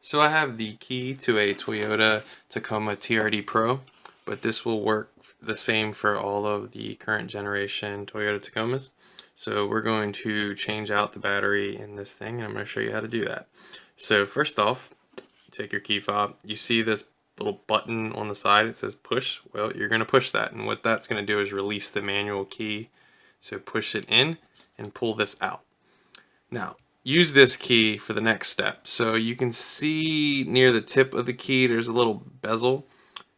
So I have the key to a Toyota Tacoma TRD Pro, but this will work the same for all of the current generation Toyota Tacomas. So we're going to change out the battery in this thing, and I'm going to show you how to do that. So first off, take your key fob. You see this little button on the side, it says push. Well, you're going to push that, and what that's going to do is release the manual key. So push it in and pull this out. Now, use this key for the next step. So you can see near the tip of the key there's a little bezel.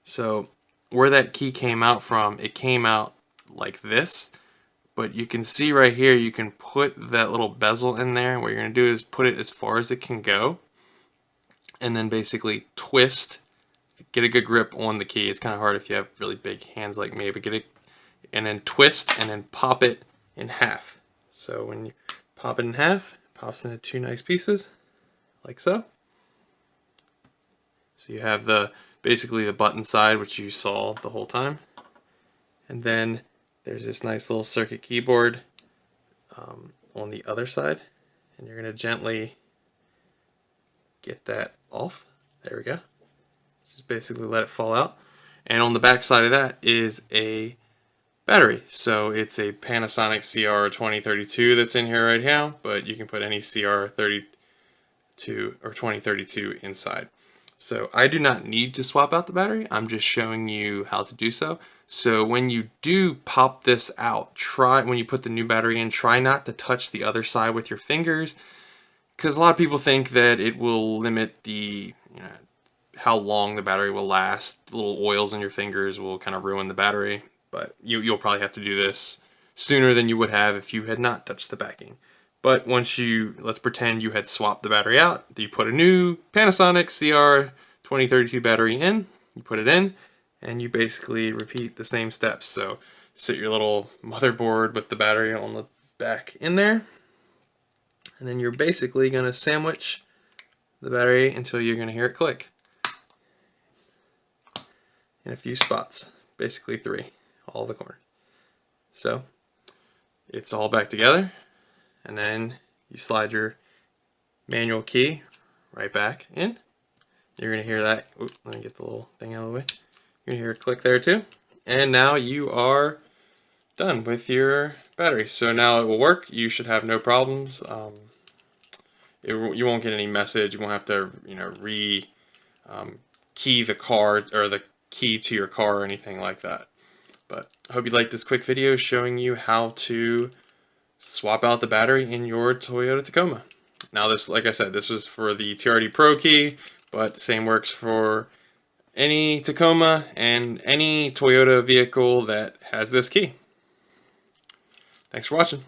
So where that key came out from, it came out like this. But you can see right here, you can put that little bezel in there. What you're going to do is put it as far as it can go. And then basically twist, get a good grip on the key. It's kind of hard if you have really big hands like me, but get it, and then twist and then pop it in half. So when you pop it in half, it pops into two nice pieces, like so. So you have basically the button side, which you saw the whole time. And then there's this nice little circuit keyboard on the other side. And you're going to gently get that off. There we go. Just basically let it fall out. And on the back side of that is a battery. So it's a Panasonic CR2032 that's in here right now, but you can put any CR32 or 2032 inside. So I do not need to swap out the battery. I'm just showing you how to do so. So when you do pop this out, when you put the new battery in, try not to touch the other side with your fingers, because a lot of people think that it will limit how long the battery will last. Little oils in your fingers will kind of ruin the battery. But you'll probably have to do this sooner than you would have if you had not touched the backing. But let's pretend you had swapped the battery out. You put a new Panasonic CR2032 battery in, you put it in, and you basically repeat the same steps. So sit your little motherboard with the battery on the back in there, and then you're basically going to sandwich the battery until you're going to hear it click in a few spots, basically 3. All the corners. So it's all back together, and then you slide your manual key right back in. You're going to hear that. Oops, let me get the little thing out of the way. You're going to hear it click there too. And now you are done with your battery. So now it will work. You should have no problems. You won't get any message. You won't have to key the car or the key to your car or anything like that. But I hope you liked this quick video showing you how to swap out the battery in your Toyota Tacoma. Now this, like I said, this was for the TRD Pro key, but same works for any Tacoma and any Toyota vehicle that has this key. Thanks for watching.